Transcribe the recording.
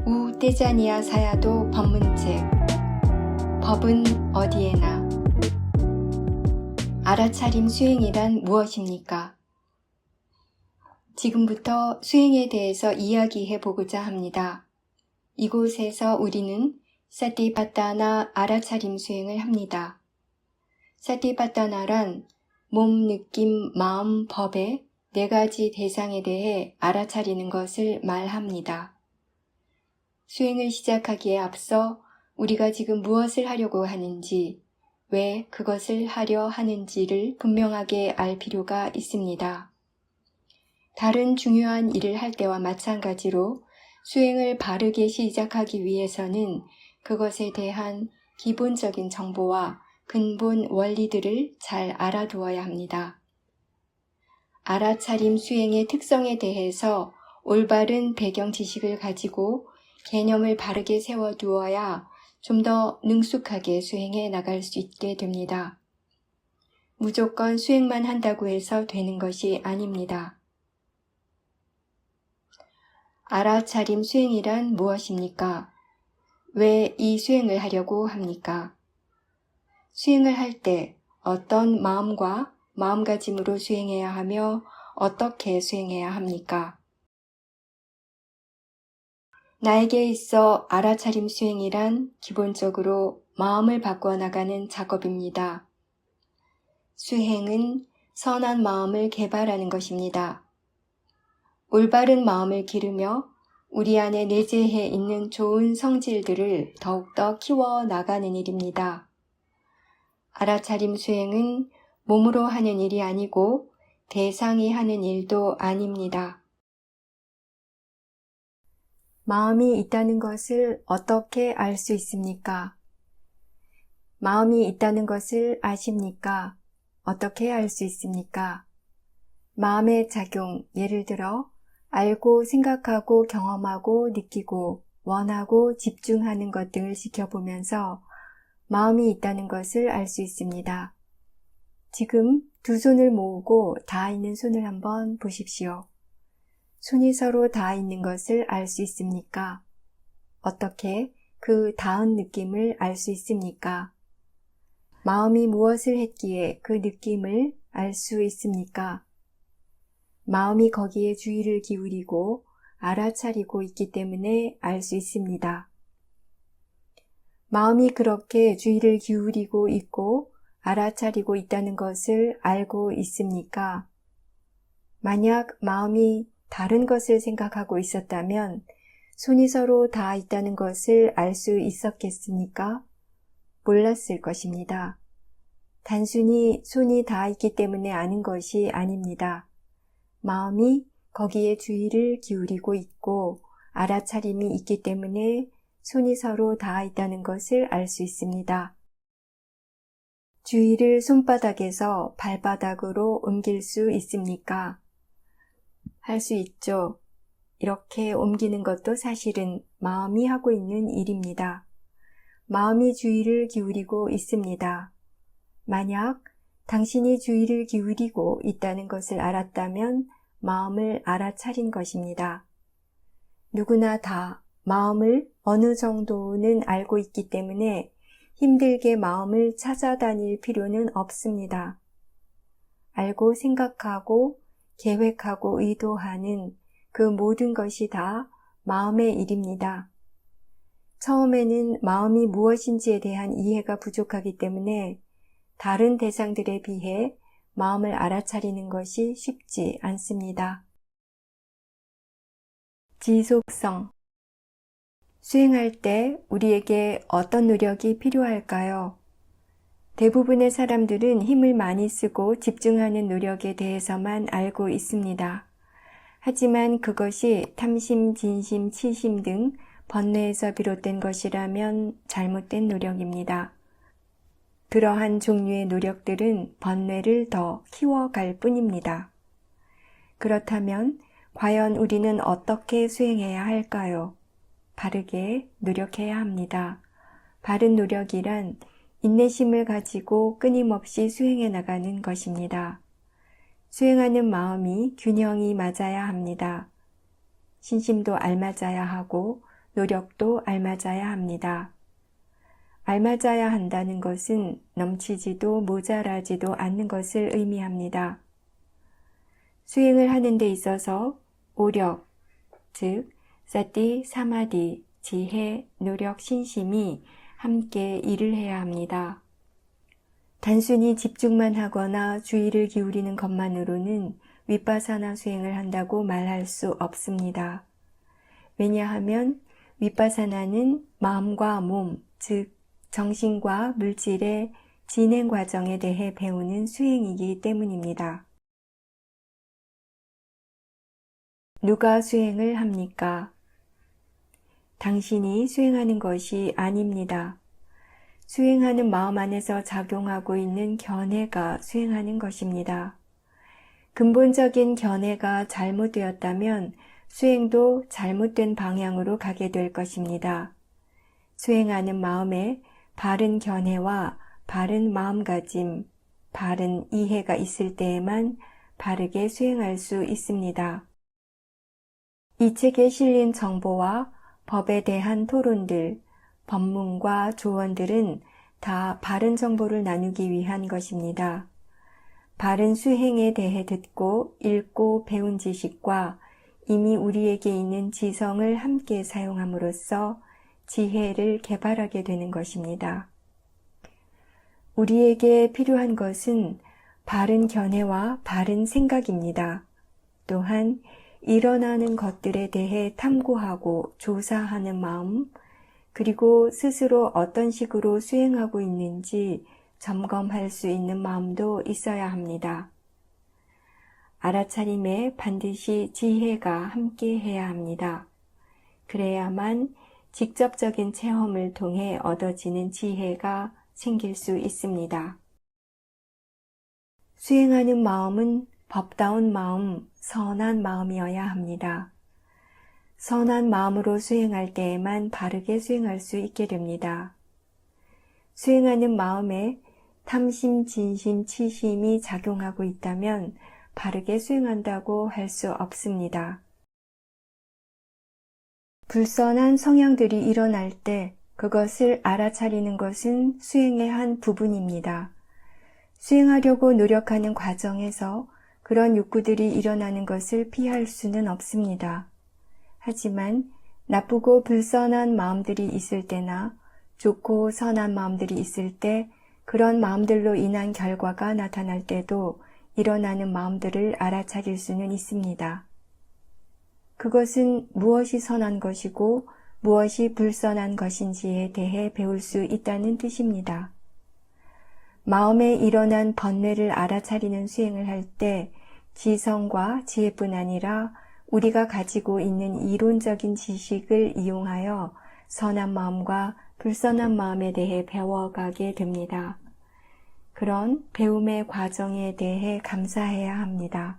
우 떼자니아 사야도 법문책. 법은 어디에나. 알아차림 수행이란 무엇입니까? 지금부터 수행에 대해서 이야기해 보고자 합니다. 이곳에서 우리는 사티파타나 알아차림 수행을 합니다. 사티파타나란 몸, 느낌, 마음, 법의 4가지 대상에 대해 알아차리는 것을 말합니다. 수행을 시작하기에 앞서 우리가 지금 무엇을 하려고 하는지, 왜 그것을 하려 하는지를 분명하게 알 필요가 있습니다. 다른 중요한 일을 할 때와 마찬가지로 수행을 바르게 시작하기 위해서는 그것에 대한 기본적인 정보와 근본 원리들을 잘 알아두어야 합니다. 알아차림 수행의 특성에 대해서 올바른 배경 지식을 가지고 개념을 바르게 세워두어야 좀 더 능숙하게 수행해 나갈 수 있게 됩니다. 무조건 수행만 한다고 해서 되는 것이 아닙니다. 알아차림 수행이란 무엇입니까? 왜 이 수행을 하려고 합니까? 수행을 할 때 어떤 마음과 마음가짐으로 수행해야 하며 어떻게 수행해야 합니까? 나에게 있어 알아차림 수행이란 기본적으로 마음을 바꿔나가는 작업입니다. 수행은 선한 마음을 개발하는 것입니다. 올바른 마음을 기르며 우리 안에 내재해 있는 좋은 성질들을 더욱더 키워 나가는 일입니다. 알아차림 수행은 몸으로 하는 일이 아니고 대상이 하는 일도 아닙니다. 마음이 있다는 것을 어떻게 알 수 있습니까? 마음이 있다는 것을 아십니까? 어떻게 알 수 있습니까? 마음의 작용, 예를 들어 알고 생각하고 경험하고 느끼고 원하고 집중하는 것 등을 지켜보면서 마음이 있다는 것을 알 수 있습니다. 지금 두 손을 모으고 닿아 있는 손을 한번 보십시오. 손이 서로 닿아 있는 것을 알 수 있습니까? 어떻게 그 닿은 느낌을 알 수 있습니까? 마음이 무엇을 했기에 그 느낌을 알 수 있습니까? 마음이 거기에 주의를 기울이고 알아차리고 있기 때문에 알 수 있습니다. 마음이 그렇게 주의를 기울이고 있고 알아차리고 있다는 것을 알고 있습니까? 만약 마음이 다른 것을 생각하고 있었다면 손이 서로 닿아 있다는 것을 알 수 있었겠습니까? 몰랐을 것입니다. 단순히 손이 닿아 있기 때문에 아는 것이 아닙니다. 마음이 거기에 주의를 기울이고 있고 알아차림이 있기 때문에 손이 서로 닿아 있다는 것을 알 수 있습니다. 주의를 손바닥에서 발바닥으로 옮길 수 있습니까? 할 수 있죠. 이렇게 옮기는 것도 사실은 마음이 하고 있는 일입니다. 마음이 주의를 기울이고 있습니다. 만약 당신이 주의를 기울이고 있다는 것을 알았다면 마음을 알아차린 것입니다. 누구나 다 마음을 어느 정도는 알고 있기 때문에 힘들게 마음을 찾아다닐 필요는 없습니다. 알고 생각하고 계획하고 의도하는 그 모든 것이 다 마음의 일입니다. 처음에는 마음이 무엇인지에 대한 이해가 부족하기 때문에 다른 대상들에 비해 마음을 알아차리는 것이 쉽지 않습니다. 지속성. 수행할 때 우리에게 어떤 노력이 필요할까요? 대부분의 사람들은 힘을 많이 쓰고 집중하는 노력에 대해서만 알고 있습니다. 하지만 그것이 탐심, 진심, 치심 등 번뇌에서 비롯된 것이라면 잘못된 노력입니다. 그러한 종류의 노력들은 번뇌를 더 키워갈 뿐입니다. 그렇다면 과연 우리는 어떻게 수행해야 할까요? 바르게 노력해야 합니다. 바른 노력이란 인내심을 가지고 끊임없이 수행해 나가는 것입니다. 수행하는 마음이 균형이 맞아야 합니다. 신심도 알맞아야 하고 노력도 알맞아야 합니다. 알맞아야 한다는 것은 넘치지도 모자라지도 않는 것을 의미합니다. 수행을 하는 데 있어서 오력, 즉 사티, 사마디, 지혜, 노력, 신심이 함께 일을 해야 합니다. 단순히 집중만 하거나 주의를 기울이는 것만으로는 위파사나 수행을 한다고 말할 수 없습니다. 왜냐하면 위파사나는 마음과 몸, 즉 정신과 물질의 진행 과정에 대해 배우는 수행이기 때문입니다. 누가 수행을 합니까? 당신이 수행하는 것이 아닙니다. 수행하는 마음 안에서 작용하고 있는 견해가 수행하는 것입니다. 근본적인 견해가 잘못되었다면 수행도 잘못된 방향으로 가게 될 것입니다. 수행하는 마음에 바른 견해와 바른 마음가짐, 바른 이해가 있을 때에만 바르게 수행할 수 있습니다. 이 책에 실린 정보와 법에 대한 토론들, 법문과 조언들은 다 바른 정보를 나누기 위한 것입니다. 바른 수행에 대해 듣고 읽고 배운 지식과 이미 우리에게 있는 지성을 함께 사용함으로써 지혜를 개발하게 되는 것입니다. 우리에게 필요한 것은 바른 견해와 바른 생각입니다. 또한 일어나는 것들에 대해 탐구하고 조사하는 마음, 그리고 스스로 어떤 식으로 수행하고 있는지 점검할 수 있는 마음도 있어야 합니다. 알아차림에 반드시 지혜가 함께 해야 합니다. 그래야만 직접적인 체험을 통해 얻어지는 지혜가 생길 수 있습니다. 수행하는 마음은 법다운 마음, 선한 마음이어야 합니다. 선한 마음으로 수행할 때에만 바르게 수행할 수 있게 됩니다. 수행하는 마음에 탐심, 진심, 치심이 작용하고 있다면 바르게 수행한다고 할 수 없습니다. 불선한 성향들이 일어날 때 그것을 알아차리는 것은 수행의 한 부분입니다. 수행하려고 노력하는 과정에서 그런 욕구들이 일어나는 것을 피할 수는 없습니다. 하지만 나쁘고 불선한 마음들이 있을 때나 좋고 선한 마음들이 있을 때 그런 마음들로 인한 결과가 나타날 때도 일어나는 마음들을 알아차릴 수는 있습니다. 그것은 무엇이 선한 것이고 무엇이 불선한 것인지에 대해 배울 수 있다는 뜻입니다. 마음에 일어난 번뇌를 알아차리는 수행을 할 때 지성과 지혜뿐 아니라 우리가 가지고 있는 이론적인 지식을 이용하여 선한 마음과 불선한 마음에 대해 배워가게 됩니다. 그런 배움의 과정에 대해 감사해야 합니다.